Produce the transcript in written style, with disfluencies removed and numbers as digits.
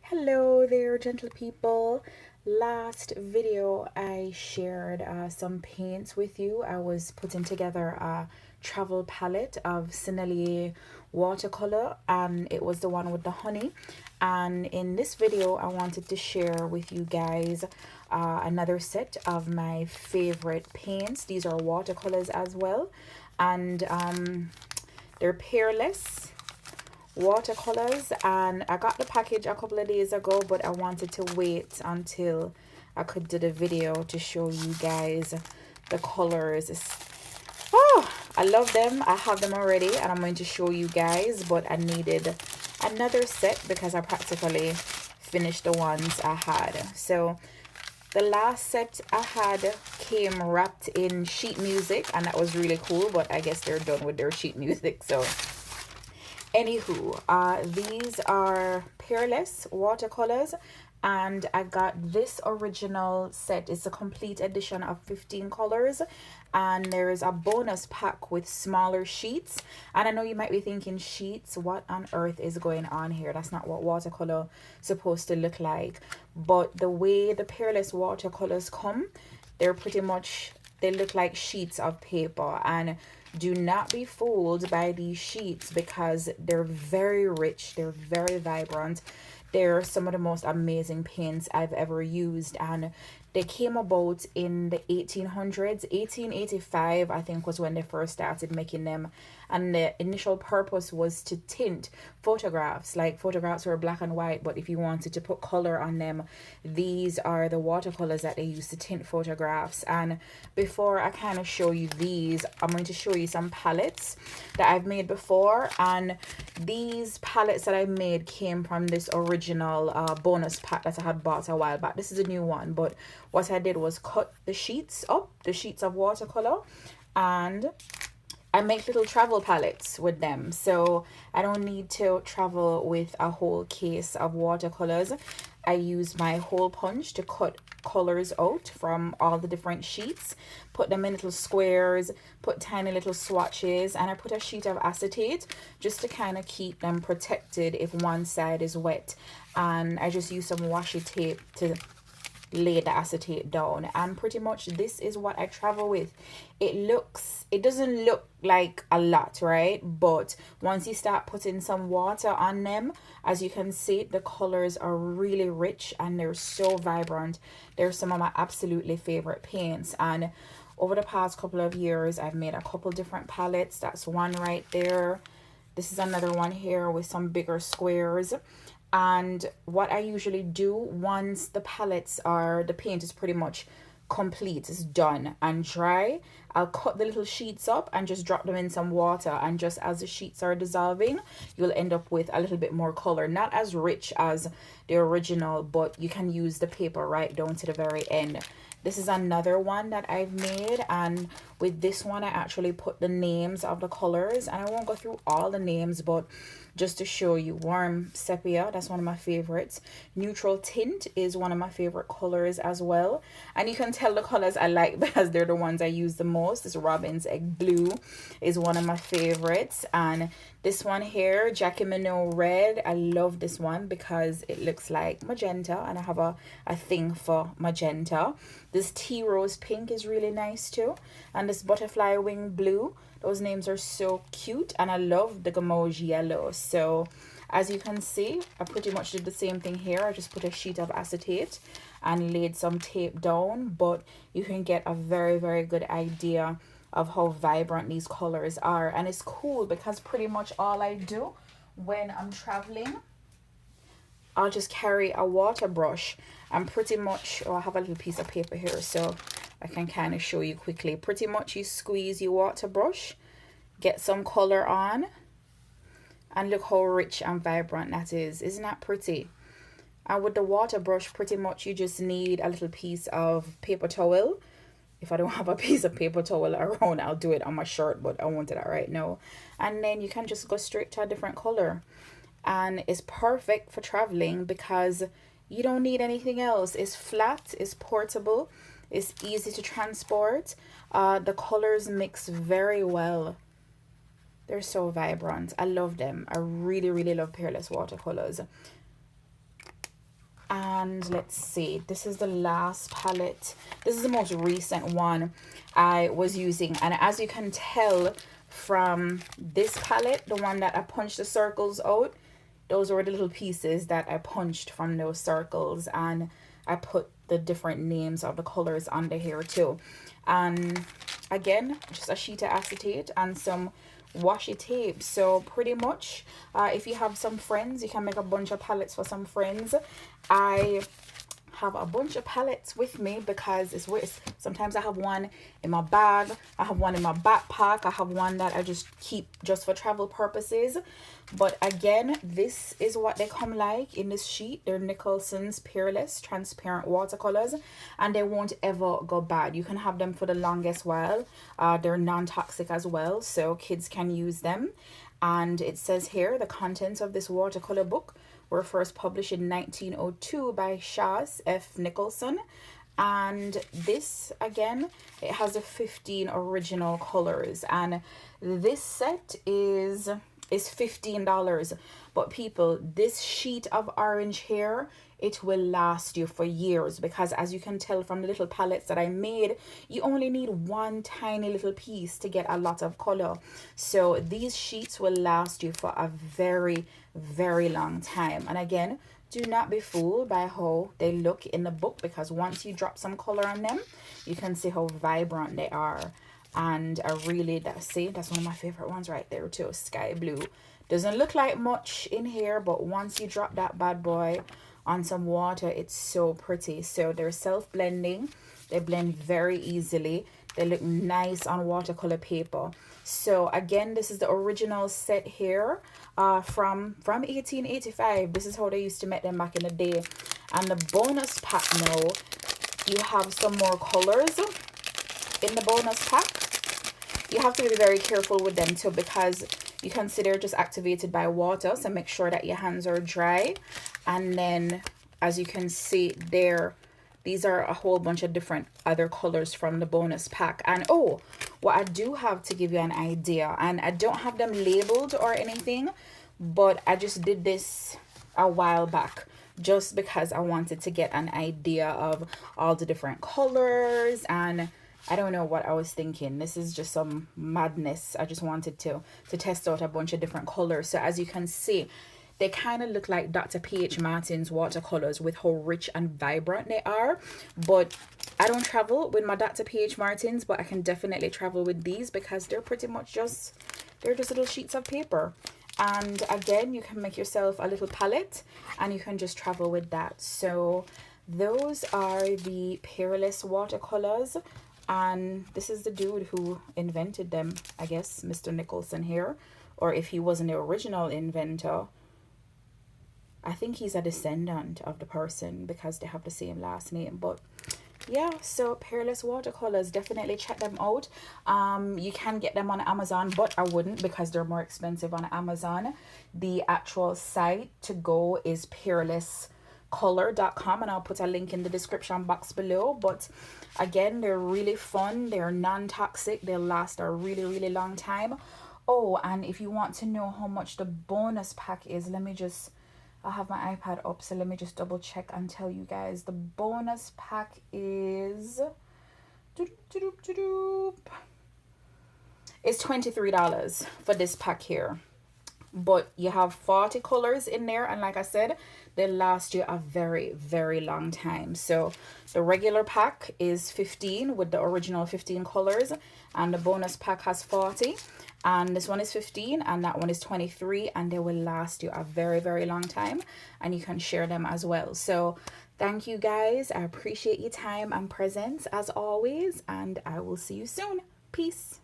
Hello there, gentle people. Last video I shared some paints with you. I was putting together a travel palette of Sennelier watercolor, and it was the one with the honey. And in this video I wanted to share with you guys another set of my favorite paints. These are watercolors as well, and they're Peerless Watercolors, and I got the package a couple of days ago, but I wanted to wait until I could do the video to show you guys the colors. Oh, I love them. I have them already and I'm going to show you guys, but I needed another set because I practically finished the ones I had. So the last set I had came wrapped in sheet music, and that was really cool, but I guess they're done with their sheet music. So anywho, these are Peerless watercolors, and I got this original set. It's a complete edition of 15 colors, and there's a bonus pack with smaller sheets. And I know you might be thinking, sheets, what on earth is going on here? That's not what watercolor supposed to look like. But the way the Peerless watercolors come, they're pretty much, they look like sheets of paper. And do not be fooled by these sheets because they're very rich, they're very vibrant. They're some of the most amazing paints I've ever used, and they came about in the 1800s. 1885 I think was when they first started making them, and the initial purpose was to tint photographs. Like, photographs were black and white, but if you wanted to put color on them, these are the watercolors that they used to tint photographs. And before I kind of show you these, I'm going to show you some palettes that I've made before. And these palettes that I made came from this original bonus pack that I had bought a while back. This is a new one, but what I did was cut the sheets up, the sheets of watercolor, and I make little travel palettes with them, so I don't need to travel with a whole case of watercolors. I use my hole punch to cut colors out from all the different sheets, put them in little squares, put tiny little swatches, and I put a sheet of acetate just to kind of keep them protected if one side is wet. And I just use some washi tape to lay the acetate down, and pretty much this is what I travel with. It doesn't look like a lot, right? But once you start putting some water on them, as you can see, the colors are really rich and they're so vibrant. They're some of my absolutely favorite paints, and over the past couple of years I've made a couple different palettes. That's one right there. This is another one here with some bigger squares. And what I usually do, once the paint is pretty much complete, it's done and dry, I'll cut the little sheets up and just drop them in some water, and just as the sheets are dissolving, you'll end up with a little bit more color. Not as rich as the original, but you can use the paper right down to the very end. This is another one that I've made, and with this one I actually put the names of the colors, and I won't go through all the names, but just to show you, warm sepia, that's one of my favorites. Neutral tint is one of my favorite colors as well, and you can tell the colors I like because they're the ones I use the most. This robin's egg blue is one of my favorites, and this one here, Jackie Minot red, I love this one because it looks like magenta, and I have a thing for magenta. This tea rose pink is really nice too, and this butterfly wing blue, those names are so cute. And I love the Gamage yellow. So as you can see, I pretty much did the same thing here. I just put a sheet of acetate and laid some tape down, but you can get a very, very good idea of how vibrant these colors are. And it's cool because pretty much all I do when I'm traveling, I'll just carry a water brush and pretty much, oh, I have a little piece of paper here so I can kind of show you quickly. Pretty much you squeeze your water brush, get some color on, and look how rich and vibrant that is. Isn't that pretty? And with the water brush, pretty much you just need a little piece of paper towel. If I don't have a piece of paper towel around, I'll do it on my shirt, but I won't do that right now. And then you can just go straight to a different color. And it's perfect for traveling because you don't need anything else. It's flat, it's portable, it's easy to transport. The colors mix very well. They're so vibrant. I love them. I really, really love Peerless watercolors. And let's see, this is the last palette. This is the most recent one I was using, and as you can tell from this palette, the one that I punched the circles out, those were the little pieces that I punched from those circles, and I put the different names of the colors under here too. And again, just a sheet of acetate and some washi tape. So pretty much if you have some friends, you can make a bunch of palettes for some friends. I have a bunch of palettes with me because it's weird. Sometimes I have one in my bag, I have one in my backpack, I have one that I just keep just for travel purposes. But again, this is what they come like in this sheet. They're Nicholson's Peerless Transparent Watercolors, and they won't ever go bad. You can have them for the longest while. They're non-toxic as well, so kids can use them. And it says here, the contents of this watercolor book were first published in 1902 by Shas F. Nicholson. And this, again, it has the 15 original colors, and this set is $15. But people, this sheet of orange here, it will last you for years, because as you can tell from the little palettes that I made, you only need one tiny little piece to get a lot of color. So these sheets will last you for a very, very long time. And again, do not be fooled by how they look in the book, because once you drop some color on them, you can see how vibrant they are. And I really, that's one of my favorite ones right there too, sky blue. Doesn't look like much in here, but once you drop that bad boy on some water, it's so pretty. So they're self-blending, they blend very easily, they look nice on watercolor paper. So again, this is the original set here from 1885. This is how they used to make them back in the day. And the bonus pack now, you have some more colors in the bonus pack. You have to be very careful with them too, because you consider just activated by water, so make sure that your hands are dry. And then as you can see there, these are a whole bunch of different other colors from the bonus pack. And oh, what I do have to give you an idea, and I don't have them labeled or anything, but I just did this a while back just because I wanted to get an idea of all the different colors, and I don't know what I was thinking. This is just some madness. I just wanted to test out a bunch of different colors. So as you can see, they kind of look like Dr. P.H. Martin's watercolors with how rich and vibrant they are. But I don't travel with my Dr. P.H. Martins, but I can definitely travel with these because they're pretty much just, they're just little sheets of paper. And again, you can make yourself a little palette and you can just travel with that. So those are the Peerless Watercolors. And this is the dude who invented them, I guess, Mr. Nicholson here. Or if he wasn't the original inventor, I think he's a descendant of the person because they have the same last name. But yeah, so Peerless Watercolors, definitely check them out. You can get them on Amazon, but I wouldn't because they're more expensive on Amazon. The actual site to go is peerlesscolor.com, and I'll put a link in the description box below. But again, they're really fun, they're non-toxic, they'll last a really, really long time. Oh, and if you want to know how much the bonus pack is, let me just, I have my iPad up, so let me just double check and tell you guys. The bonus pack is it's $23 for this pack here. But you have 40 colors in there, and like I said, they last you a very, very long time. So the regular pack is 15 with the original 15 colors, and the bonus pack has 40, and this one is 15 and that one is 23, and they will last you a very, very long time, and you can share them as well. So thank you guys, I appreciate your time and presence as always, and I will see you soon. Peace.